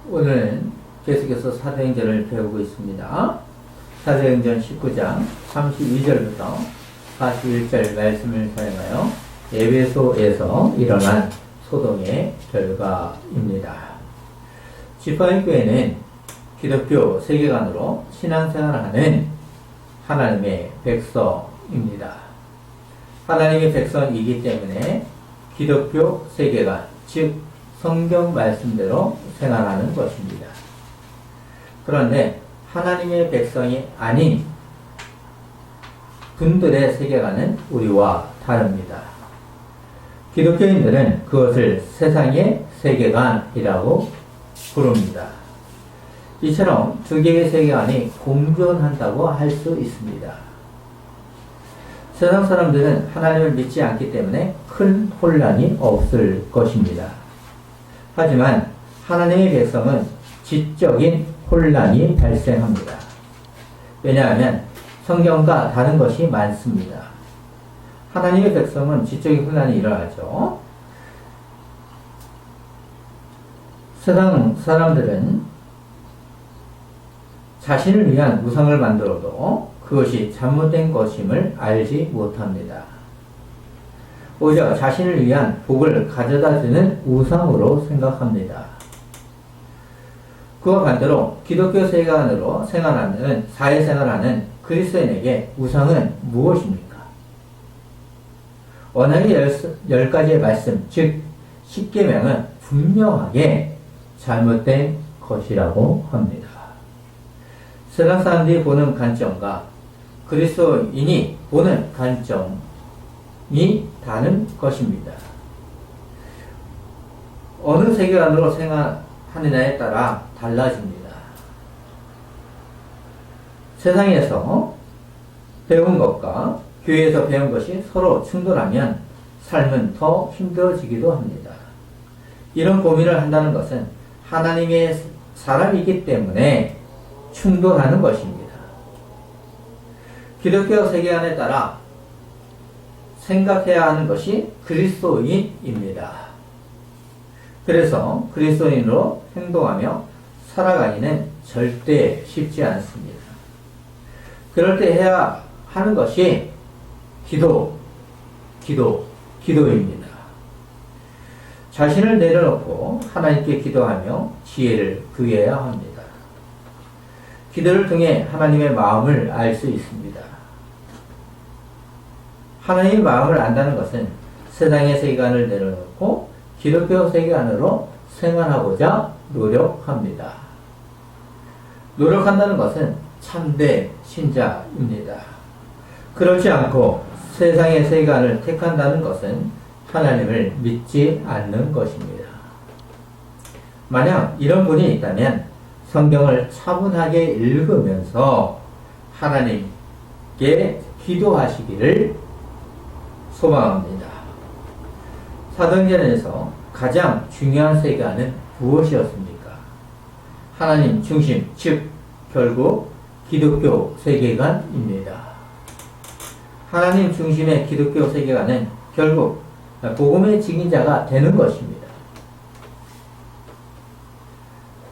오늘은 계속해서 사도행전을 배우고 있습니다. 사도행전 19장 32절부터 41절 말씀을 사용하여 에베소에서 일어난 소동의 결과입니다. 지파의 교회는 기독교 세계관으로 신앙생활하는 하나님의 백성입니다. 하나님의 백성이기 때문에 기독교 세계관, 즉 성경 말씀대로 생활하는 것입니다. 그런데 하나님의 백성이 아닌 분들의 세계관은 우리와 다릅니다. 기독교인들은 그것을 세상의 세계관이라고 부릅니다. 이처럼 두 개의 세계관이 공존한다고 할 수 있습니다. 세상 사람들은 하나님을 믿지 않기 때문에 큰 혼란이 없을 것입니다. 하지만 하나님의 백성은 지적인 혼란이 발생합니다. 왜냐하면 성경과 다른 것이 많습니다. 하나님의 백성은 지적인 혼란이 일어나죠. 세상 사람들은 자신을 위한 우상을 만들어도 그것이 잘못된 것임을 알지 못합니다. 오히려 자신을 위한 복을 가져다 주는 우상으로 생각합니다. 그와 반대로 기독교 세계관으로 생활하는, 사회생활하는 그리스도인에게 우상은 무엇입니까? 언약의 10가지의 말씀, 즉 10계명은 분명하게 잘못된 것이라고 합니다. 세상 사람들이 보는 관점과 그리스도인이 보는 관점이 다른 것입니다. 어느 세계관으로 생활하느냐에 따라 달라집니다. 세상에서 배운 것과 교회에서 배운 것이 서로 충돌하면 삶은 더 힘들어지기도 합니다. 이런 고민을 한다는 것은 하나님의 사람이기 때문에 충돌하는 것입니다. 기독교 세계관에 따라 생각해야 하는 것이 그리스도인입니다. 그래서 그리스도인으로 행동하며 살아가기는 절대 쉽지 않습니다. 그럴 때 해야 하는 것이 기도입니다. 자신을 내려놓고 하나님께 기도하며 지혜를 구해야 합니다. 기도를 통해 하나님의 마음을 알 수 있습니다. 하나님의 마음을 안다는 것은 세상의 세계관을 내려놓고 기독교 세계관으로 생활하고자 노력합니다. 노력한다는 것은 참된 신자입니다. 그렇지 않고 세상의 세계관을 택한다는 것은 하나님을 믿지 않는 것입니다. 만약 이런 분이 있다면 성경을 차분하게 읽으면서 하나님께 기도하시기를 소망합니다. 사도행전에서 가장 중요한 세계관은 무엇이었습니까? 하나님 중심, 즉 결국 기독교 세계관입니다. 하나님 중심의 기독교 세계관은 결국 복음의 증인자가 되는 것입니다.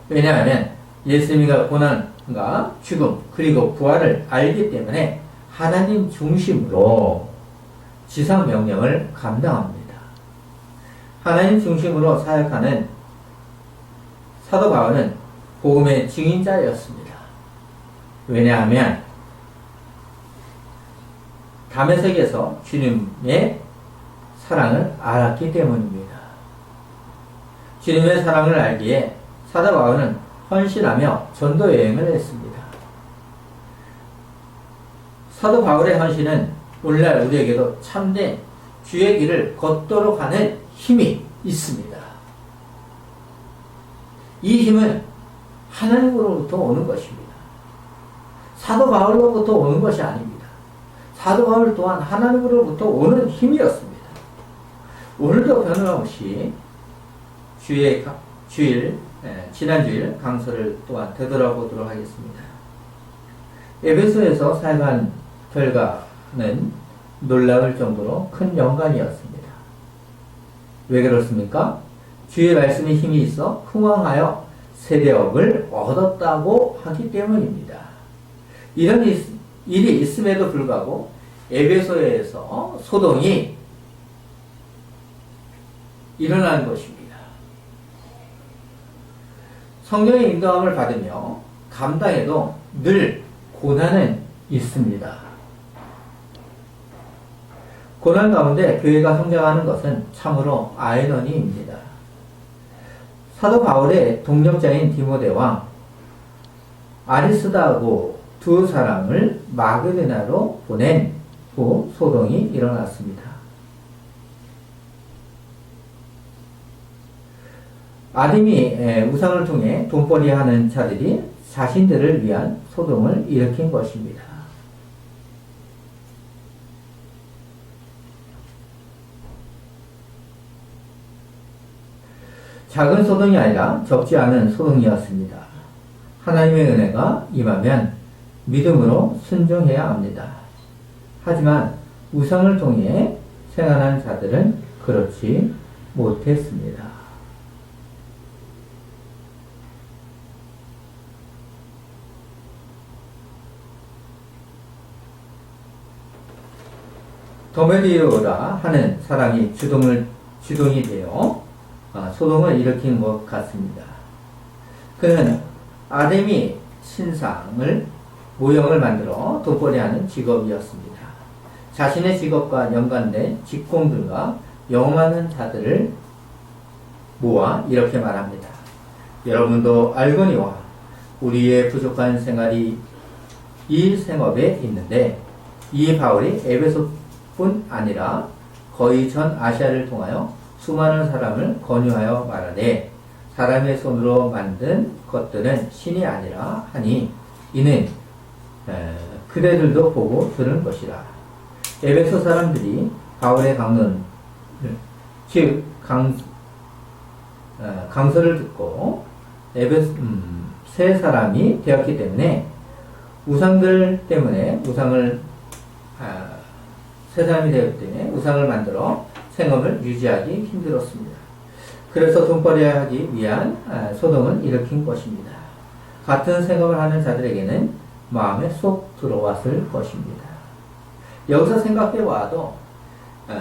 왜냐하면 예수님과 고난과 죽음 그리고 부활을 알기 때문에 하나님 중심으로 지상 명령을 감당합니다. 하나님 중심으로 사역하는 사도 바울은 복음의 증인자였습니다. 왜냐하면 다메섹에서 주님의 사랑을 알았기 때문입니다. 주님의 사랑을 알기에 사도 바울은 헌신하며 전도 여행을 했습니다. 사도 바울의 헌신은 오늘날 우리에게도 참된 주의 길을 걷도록 하는 힘이 있습니다. 이 힘은 하나님으로부터 오는 것입니다. 사도 바울로부터 오는 것이 아닙니다. 사도 바울 또한 하나님으로부터 오는 힘이었습니다. 오늘도 변함없이 지난주일 강서를 또한 되돌아보도록 하겠습니다. 에베소에서 사역한 결과는 놀라울 정도로 큰 영광이었습니다. 왜 그렇습니까? 주의 말씀에 힘이 있어 흥왕하여 세력을 얻었다고 하기 때문입니다. 이런 일이 있음에도 불구하고 에베소에서 소동이 일어나는 것입니다. 성령의 인도함을 받으며 감당해도 늘 고난은 있습니다. 고난 가운데 교회가 성장하는 것은 참으로 아이러니입니다. 사도 바울의 동역자인 디모데와 아리스다고 두 사람을 마게도냐로 보낸 후 소동이 일어났습니다. 아담이 우상을 통해 돈벌이하는 자들이 자신들을 위한 소동을 일으킨 것입니다. 작은 소동이 아니라 적지 않은 소동이었습니다. 하나님의 은혜가 임하면 믿음으로 순종해야 합니다. 하지만 우상을 통해 생활한 자들은 그렇지 못했습니다. 도메디오라 하는 사람이 주동이 되어 소동을 일으킨 것 같습니다. 그는 아담이 신상을 모형을 만들어 돈벌이하는 직업이었습니다. 자신의 직업과 연관된 직공들과 영화하는 자들을 모아 이렇게 말합니다. 여러분도 알거니와 우리의 부족한 생활이 이 생업에 있는데 이 바울이 에베소뿐 아니라 거의 전 아시아를 통하여 수많은 사람을 권유하여 말하되 사람의 손으로 만든 것들은 신이 아니라 하니 이는 그대들도 보고 들은 것이라. 에베소 사람들이 바울의 강론 즉 강서를 듣고 세 사람이 되었기 때문에 우상들 때문에 세 사람이 되었기 때문에 우상을 만들어 생업을 유지하기 힘들었습니다. 그래서 돈벌이하기 위한 소동을 일으킨 것입니다. 같은 생업을 하는 자들에게는 마음에 쏙 들어왔을 것입니다. 여기서 생각해 봐도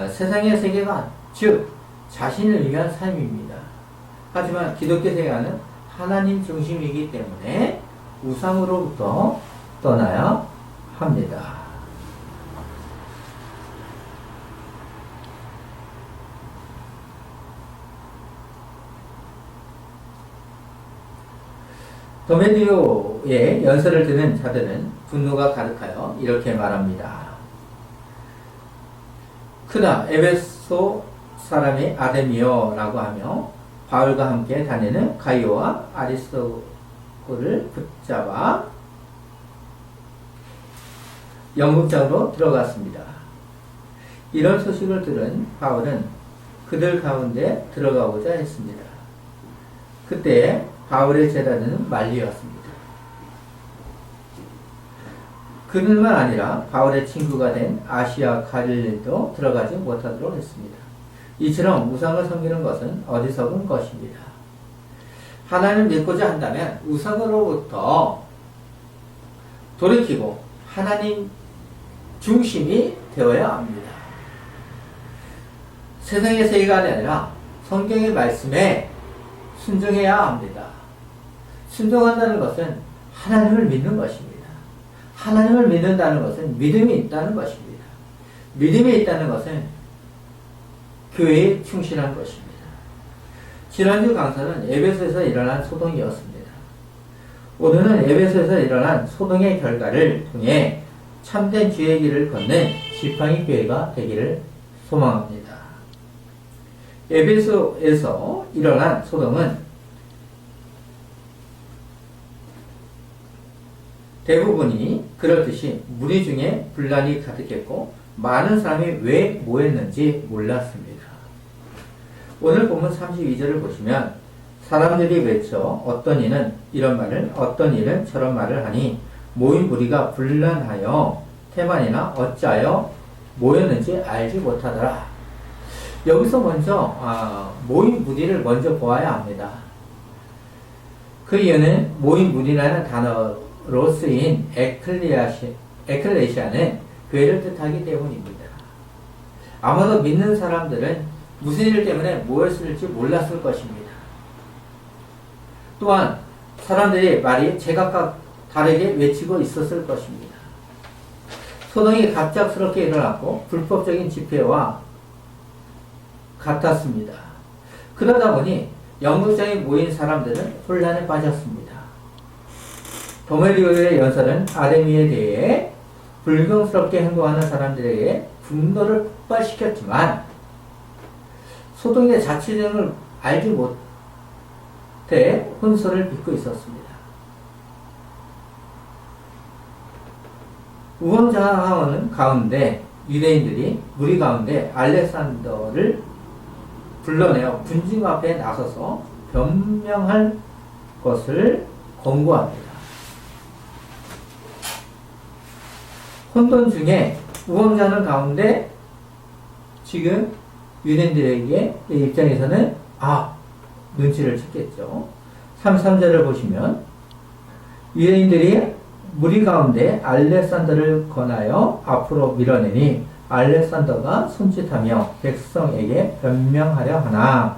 세상의 세계관, 즉 자신을 위한 삶입니다. 하지만 기독교 세계관은 하나님 중심이기 때문에 우상으로부터 떠나야 합니다. 도메디오의 연설을 듣는 자들은 분노가 가득하여 이렇게 말합니다. 그나 에베소 사람의 아담이여 라고 하며 바울과 함께 다니는 가이오와 아리스토를 붙잡아 연극장으로 들어갔습니다. 이런 소식을 들은 바울은 그들 가운데 들어가고자 했습니다. 그때 바울의 제자는 말리었습니다. 그들만 아니라 바울의 친구가 된 아시아 갈릴리도 들어가지 못하도록 했습니다. 이처럼 우상을 섬기는 것은 어리석은 것입니다. 하나님을 믿고자 한다면 우상으로부터 돌이키고 하나님 중심이 되어야 합니다. 세상의 세계관이 아니라 성경의 말씀에 순종해야 합니다. 순종한다는 것은 하나님을 믿는 것입니다. 하나님을 믿는다는 것은 믿음이 있다는 것입니다. 믿음이 있다는 것은 교회에 충실한 것입니다. 지난주 강사는 에베소에서 일어난 소동이었습니다. 오늘은 에베소에서 일어난 소동의 결과를 통해 참된 주의 길을 걷는 지팡이 교회가 되기를 소망합니다. 에베소에서 일어난 소동은 대부분이 그렇듯이 무리 중에 분란이 가득했고 많은 사람이 왜 모였는지 몰랐습니다. 오늘 본문 32절을 보시면 사람들이 외쳐 어떤 이는 이런 말을 어떤 이는 저런 말을 하니 모인 무리가 분란하여 태만이나 어찌하여 모였는지 알지 못하더라. 여기서 먼저 모인 무리를 먼저 보아야 합니다. 그 이유는 모인 무리라는 단어로 쓰인 에클레시아는 교회를 뜻하기 때문입니다. 아마도 믿는 사람들은 무슨 일 때문에 모였을지 몰랐을 것입니다. 또한 사람들이 말이 제각각 다르게 외치고 있었을 것입니다. 소동이 갑작스럽게 일어났고 불법적인 집회와 같았습니다. 그러다 보니 연극장에 모인 사람들은 혼란에 빠졌습니다. 도멜리오의 연설은 아데미에 대해 불경스럽게 행동하는 사람들에게 분노를 폭발시켰지만 소동의 자치 등을 알지 못해 혼선을 빚고 있었습니다. 우왕좌왕하는 가운데 유대인들이 무리 가운데 알렉산더를 불러내어 군중 앞에 나서서 변명할 것을 권고합니다. 혼돈 중에 우왕좌왕 가운데 지금 유대인들에게 입장에서는 눈치를 챘겠죠. 33절을 보시면 유대인들이 무리 가운데 알렉산더를 권하여 앞으로 밀어내니 알렉산더가 손짓하며 백성에게 변명하려 하나.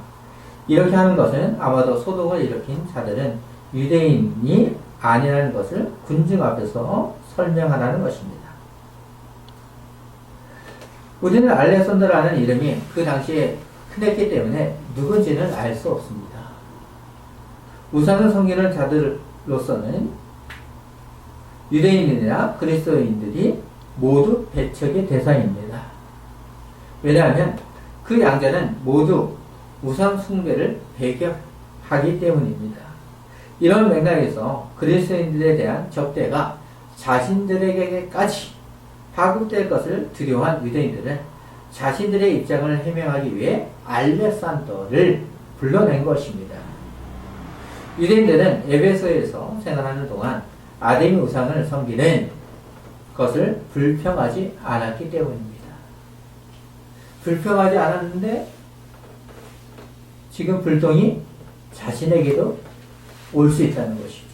이렇게 하는 것은 아마도 소동을 일으킨 자들은 유대인이 아니라는 것을 군중 앞에서 설명하라는 것입니다. 우리는 알렉산더라는 이름이 그 당시에 흔했기 때문에 누군지는 알 수 없습니다. 우상을 섬기는 자들로서는 유대인이나 그리스도인들이 모두 배척의 대상입니다. 왜냐하면 그 양자는 모두 우상 숭배를 배격하기 때문입니다. 이런 맥락에서 그리스도인들에 대한 적대가 자신들에게까지 파급될 것을 두려워한 유대인들은 자신들의 입장을 해명하기 위해 알렉산더를 불러낸 것입니다. 유대인들은 에베소에서 생활하는 동안 아데미 우상을 섬기는 것을 불평하지 않았기 때문입니다. 불평하지 않았는데 지금 불똥이 자신에게도 올 수 있다는 것이죠.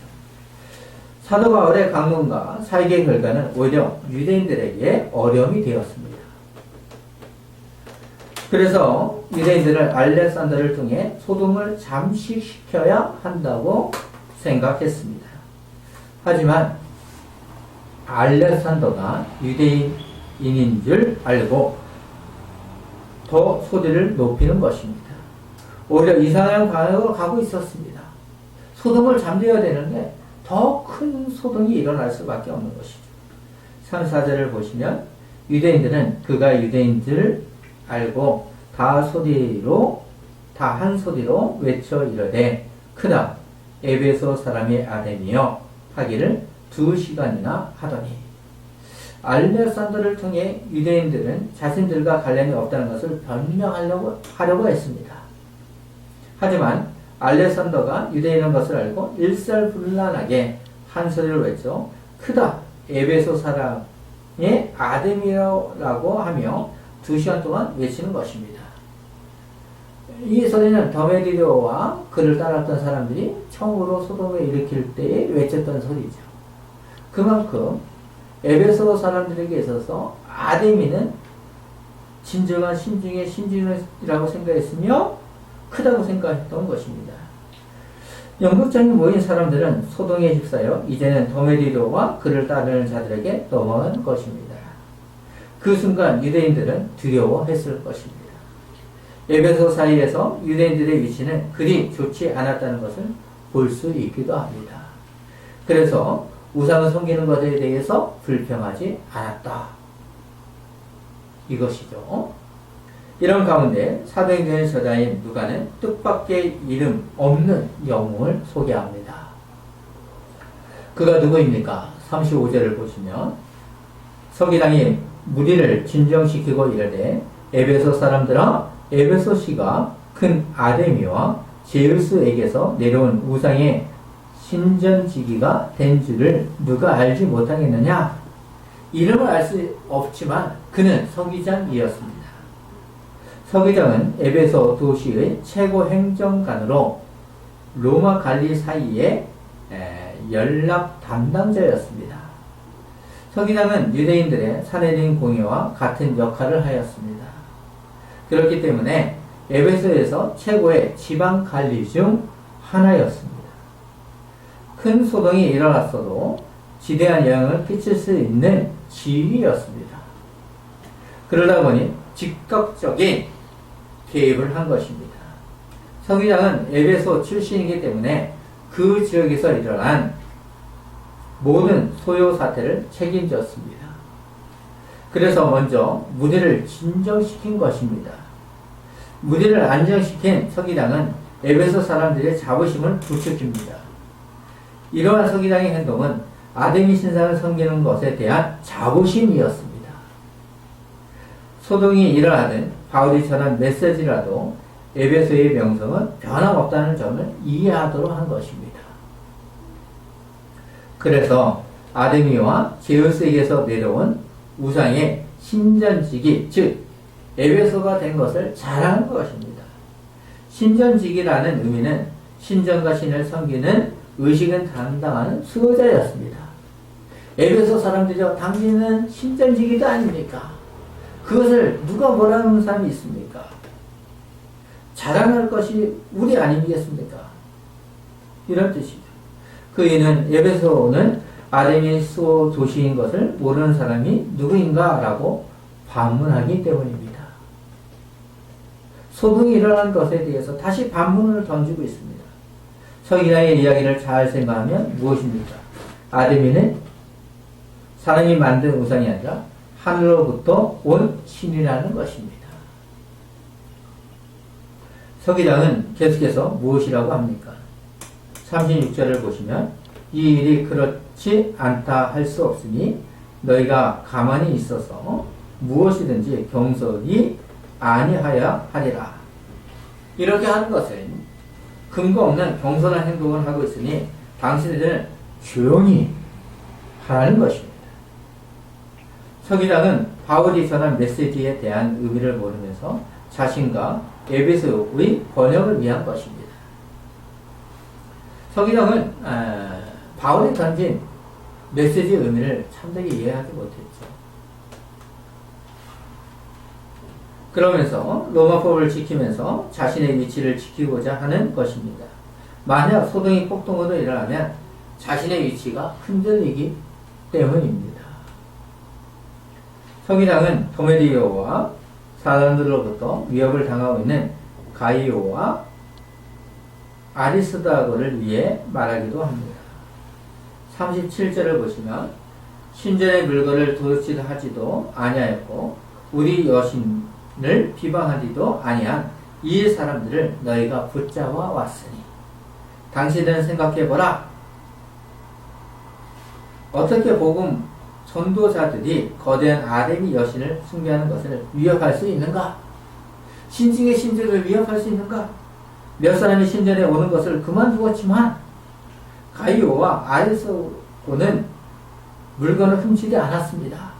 사도 바울의 강론과 사역의 결과는 오히려 유대인들에게 어려움이 되었습니다. 그래서 유대인들은 알렉산더를 통해 소동을 잠식시켜야 한다고 생각했습니다. 하지만 알렉산더가 유대인인 줄 알고 더 소리를 높이는 것입니다. 오히려 이상한 방향으로 가고 있었습니다. 소동을 잠재워야 되는데 더 큰 소동이 일어날 수밖에 없는 것이죠. 34절을 보시면 유대인들은 그가 유대인 줄 알고 다 한 소리로 외쳐 이르되 크다 에베소 사람이 아데미여 하기를 2시간이나 하더니 알렉산더를 통해 유대인들은 자신들과 관련이 없다는 것을 변명하려고 했습니다. 하지만 알렉산더가 유대인인 것을 알고 일살불란하게 한 소리를 외쳐 크다 에베소 사람의 아데미여라고 하며 2시간 동안 외치는 것입니다. 이 소리는 더메디오와 그를 따랐던 사람들이 처음으로 소돔을 일으킬 때에 외쳤던 소리죠. 그만큼 에베소 사람들에게 있어서 아데미는 진정한 신중의 신중이라고 생각했으며 크다고 생각했던 것입니다. 연극장에 모인 사람들은 소동에 휩싸여 이제는 더메디오와 그를 따르는 자들에게 넘어간 것입니다. 그 순간 유대인들은 두려워했을 것입니다. 에베소 사이에서 유대인들의 위치는 그리 좋지 않았다는 것을 볼 수 있기도 합니다. 그래서 우상을 섬기는 것에 대해서 불평하지 않았다. 이것이죠. 이런 가운데 사도행전의 저자인 누가는 뜻밖의 이름 없는 영웅을 소개합니다. 그가 누구입니까? 35절을 보시면 서기장이 무리를 진정시키고 이르되 에베소 사람들아 에베소시가 큰 아데미와 제우스에게서 내려온 우상의 신전지기가 된 줄을 누가 알지 못하겠느냐? 이름을 알 수 없지만 그는 서기장이었습니다. 서기장은 에베소 도시의 최고 행정관으로 로마 관리 사이에 연락 담당자였습니다. 서기장은 유대인들의 사내린 공예와 같은 역할을 하였습니다. 그렇기 때문에 에베소에서 최고의 지방 관리 중 하나였습니다. 큰 소동이 일어났어도 지대한 영향을 끼칠 수 있는 지위였습니다. 그러다 보니 즉각적인 개입을 한 것입니다. 서기장은 에베소 출신이기 때문에 그 지역에서 일어난 모든 소요 사태를 책임졌습니다. 그래서 먼저 무리를 진정시킨 것입니다. 무리를 안정시킨 서기장은 에베소 사람들의 자부심을 부추깁니다. 이러한 서기장의 행동은 아데미 신상을 섬기는 것에 대한 자부심이었습니다. 소동이 일어나는 바울이 전한 메시지라도 에베소의 명성은 변함없다는 점을 이해하도록 한 것입니다. 그래서 아데미와 제우스에게서 내려온 우상의 신전지기, 즉 에베소가 된 것을 자랑한 것입니다. 신전지기라는 의미는 신전과 신을 섬기는 의식을 담당하는 수호자였습니다. 에베소 사람들이요, 당신은 신전지기도 아닙니까? 그것을 누가 뭐라는 사람이 있습니까? 자랑할 것이 우리 아니겠습니까? 이런 뜻이죠. 그 이유는 에베소는 아데미 수호 도시인 것을 모르는 사람이 누구인가? 라고 반문하기 때문입니다. 소동이 일어난 것에 대해서 다시 반문을 던지고 있습니다. 서기장의 이야기를 잘 생각하면 무엇입니까? 아데미는 사람이 만든 우상이 아니라 하늘로부터 온 신이라는 것입니다. 서기장은 계속해서 무엇이라고 합니까? 36절을 보시면 이 일이 그렇지 않다 할 수 없으니 너희가 가만히 있어서 무엇이든지 경솔히 아니하여 하리라. 이렇게 하는 것은 근거 없는 경솔한 행동을 하고 있으니 당신들은 조용히 하라는 것입니다. 서기장은 바울이 전한 메시지에 대한 의미를 모르면서 자신과 에베소의 번영을 위한 것입니다. 서기장은 바울이 던진 메시지의 의미를 참되게 이해하지 못했죠. 그러면서 로마법을 지키면서 자신의 위치를 지키고자 하는 것입니다. 만약 소동이 폭동으로 일어나면 자신의 위치가 흔들리기 때문입니다. 서기장은 도메디오와 사람들로부터 위협을 당하고 있는 가이오와 아리스다고를 위해 말하기도 합니다. 37절을 보시면 신전의 물건을 도둑질하지도 아니하였고 우리 여신을 비방하지도 아니한 이 사람들을 너희가 붙잡아 왔으니 당신들은 생각해보라. 어떻게 복음 전도자들이 거대한 아데미 여신을 숭배하는 것을 위협할 수 있는가? 신중의 신들을 위협할 수 있는가? 몇 사람이 신전에 오는 것을 그만두었지만 가이오와 아리스도는 물건을 훔치지 않았습니다.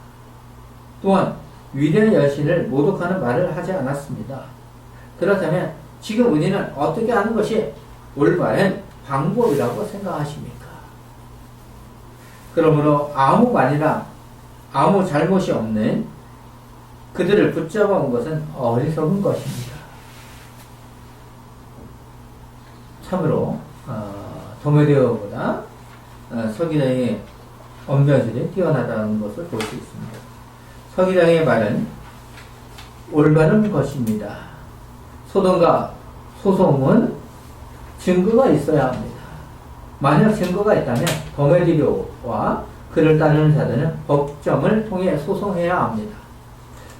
또한 위대한 여신을 모독하는 말을 하지 않았습니다. 그렇다면 지금 우리는 어떻게 하는 것이 올바른 방법이라고 생각하십니까? 그러므로 아무 말이나 아무 잘못이 없는 그들을 붙잡아 온 것은 어리석은 것입니다. 참으로 도메데오보다 서기장의 언변술이 뛰어나다는 것을 볼 수 있습니다. 서기장의 말은 올바른 것입니다. 소동과 소송은 증거가 있어야 합니다. 만약 증거가 있다면 도메디오와 그를 따르는 자들은 법정을 통해 소송해야 합니다.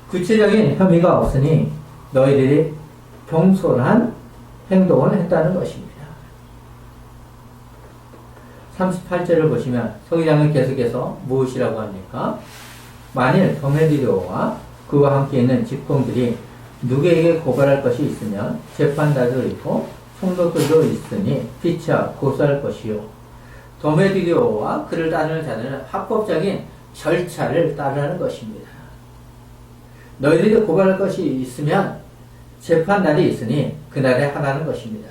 구체적인 혐의가 없으니 너희들이 경솔한 행동을 했다는 것입니다. 38절을 보시면 서기장은 계속해서 무엇이라고 합니까? 만일 도메디오와 그와 함께 있는 직공들이 누구에게 고발할 것이 있으면 재판자도 있고 총독들도 있으니 피차 고소할 것이요. 도메디오와 그를 따르는 자들은 합법적인 절차를 따르는 것입니다. 너희들이 고발할 것이 있으면 재판날이 있으니 그날에 하라는 것입니다.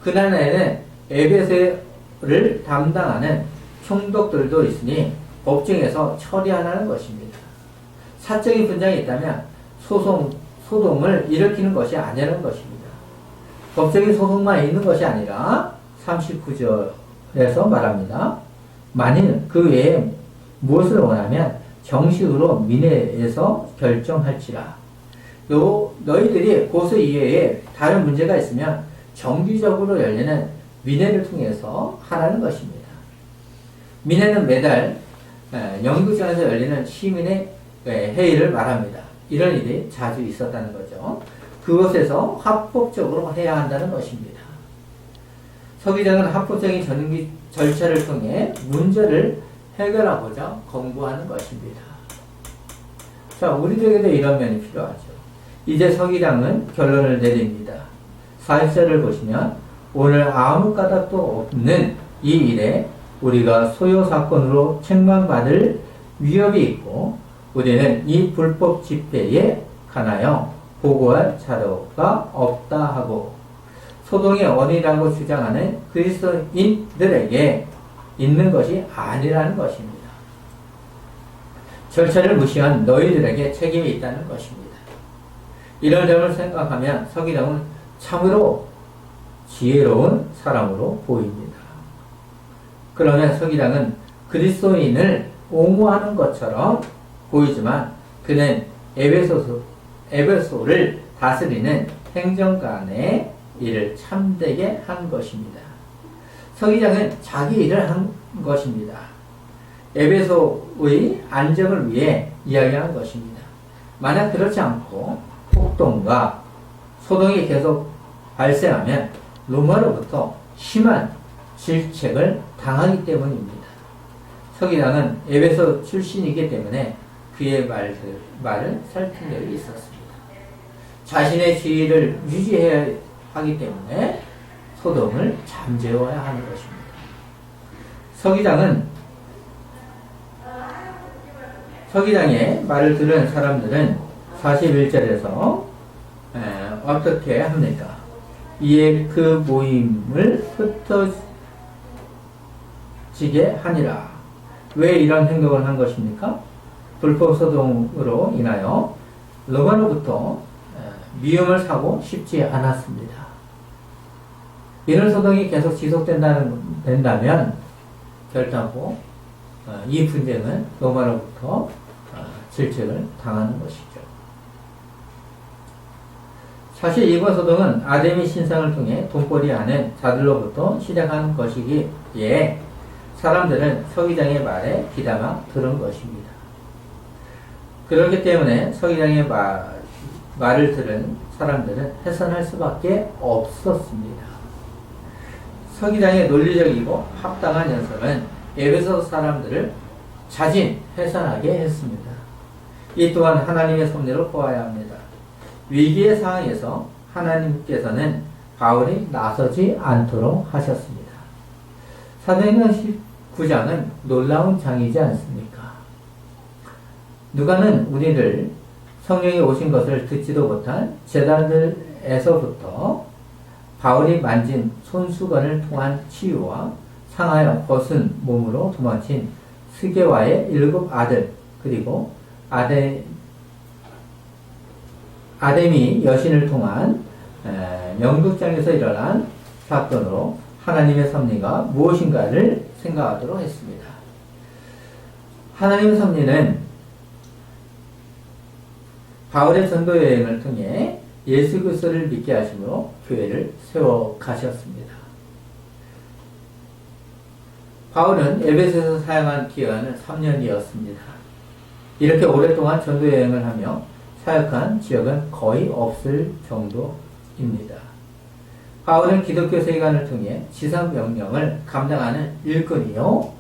그날에는 에베소를 담당하는 총독들도 있으니 법정에서 처리하라는 것입니다. 사적인 분쟁이 있다면 소송을 일으키는 것이 아니라는 것입니다. 법적인 소송만 있는 것이 아니라 39절에서 말합니다. 만일 그 외에 무엇을 원하면 정식으로 민회에서 결정할지라. 너희들이 고소 이외에 다른 문제가 있으면 정기적으로 열리는 민회를 통해서 하라는 것입니다. 민회는 매달 영국장에서 열리는 시민의 회의를 말합니다. 이런 일이 자주 있었다는 거죠. 그것에서 합법적으로 해야 한다는 것입니다. 서기장은 합법적인 절차를 통해 문제를 해결하고자 권고하는 것입니다. 자, 우리들에게도 이런 면이 필요하죠. 이제 서기장은 결론을 내립니다. 40절을 보시면 오늘 아무 까닭도 없는 이 일에 우리가 소요 사건으로 책망받을 위협이 있고 우리는 이 불법 집회에 관하여 보고할 자료가 없다 하고 소동의 원인이라고 주장하는 그리스도인들에게 있는 것이 아니라는 것입니다. 절차를 무시한 너희들에게 책임이 있다는 것입니다. 이런 점을 생각하면 서기장은 참으로 지혜로운 사람으로 보입니다. 그러면 서기장은 그리스도인을 옹호하는 것처럼 보이지만 그는 에베소를 다스리는 행정관의 일을 참되게 한 것입니다. 서기장은 자기 일을 한 것입니다. 에베소의 안정을 위해 이야기한 것입니다. 만약 그렇지 않고 폭동과 소동이 계속 발생하면 로마로부터 심한 질책을 당하기 때문입니다. 서기장은 에베소 출신이기 때문에 그의 말을 살핀 적이 있었습니다. 자신의 지위를 유지해야 하기 때문에 소동을 잠재워야 하는 것입니다. 서기장의 말을 들은 사람들은 41절에서 어떻게 합니까? 이에 그 모임을 흩어지게 하니라. 왜 이런 행동을 한 것입니까? 불법 소동으로 인하여 로마로부터 미움을 사고 싶지 않았습니다. 이런 소동이 계속 지속된다면 결단코 이 분쟁은 로마로부터 질책을 당하는 것이죠. 사실 이번 소동은 아데미 신상을 통해 돈벌이하는 자들로부터 시작한 것이기에 사람들은 서기장의 말에 귀담아 들은 것입니다. 그렇기 때문에 서기장의 말을 들은 사람들은 해산할 수밖에 없었습니다. 서기장의 논리적이고 합당한 연설은 에베소 사람들을 자진 해산하게 했습니다. 이 또한 하나님의 섭리로 보아야 합니다. 위기의 상황에서 하나님께서는 바울이 나서지 않도록 하셨습니다. 사도행전 19장은 놀라운 장이지 않습니까? 누가는 우리를 성령이 오신 것을 듣지도 못한 제자들에서부터 바울이 만진 손수건을 통한 치유와 상하여 벗은 몸으로 도망친 스게와의 7 아들 그리고 아데미 여신을 통한 영국장에서 일어난 사건으로 하나님의 섭리가 무엇인가를 생각하도록 했습니다. 하나님의 섭리는 바울의 전도 여행을 통해 예수 그리스도를 믿게 하심으로 교회를 세워 가셨습니다. 바울은 에베소에서 사역한 기간은 3년이었습니다. 이렇게 오랫동안 전도 여행을 하며 사역한 지역은 거의 없을 정도입니다. 바울은 기독교 세계관을 통해 지상 명령을 감당하는 일꾼이요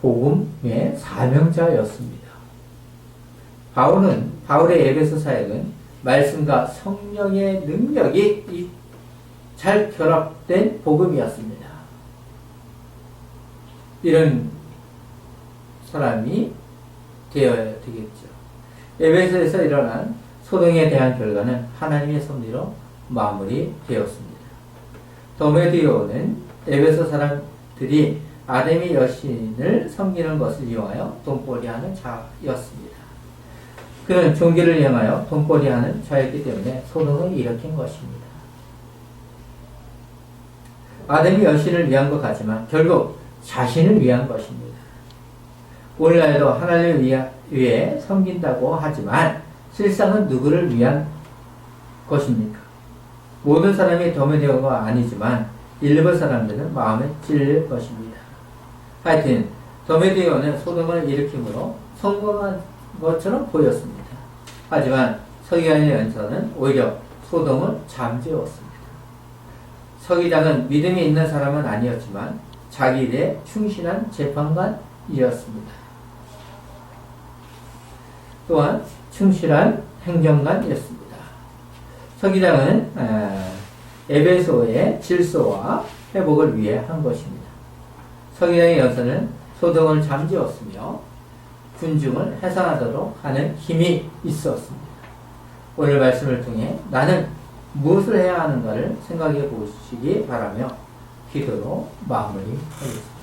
복음의 사명자였습니다. 바울의 에베소 사역은 말씀과 성령의 능력이 잘 결합된 복음이었습니다. 이런 사람이 되어야 되겠죠. 에베소에서 일어난 소동에 대한 결과는 하나님의 섭리로 마무리되었습니다. 도메디오는 에베소 사람들이 아데미 여신을 섬기는 것을 이용하여 돈벌이하는 자였습니다. 그는 종기를 이용하여 돈벌이하는 자였기 때문에 소동을 일으킨 것입니다. 아데미 여신을 위한 것 같지만 결국 자신을 위한 것입니다. 오늘날에도 하나님을 위해 섬긴다고 하지만 실상은 누구를 위한 것입니까? 모든 사람이 도메디오가 아니지만 일부 사람들은 마음에 찔릴 것입니다. 하여튼 도메디오는 소돔을 일으킴으로 성공한 것처럼 보였습니다. 하지만 서기관의 연서는 오히려 소돔을 잠재웠습니다. 서기장은 믿음이 있는 사람은 아니었지만 자기 일에 충실한 재판관이었습니다. 또한 충실한 행정관이었습니다. 서기장은 에베소의 질서와 회복을 위해 한 것입니다. 서기장의 연서는 소돔을 잠재웠으며 군중을 해산하도록 하는 힘이 있었습니다. 오늘 말씀을 통해 나는 무엇을 해야 하는가를 생각해 보시기 바라며 기도로 마무리하겠습니다.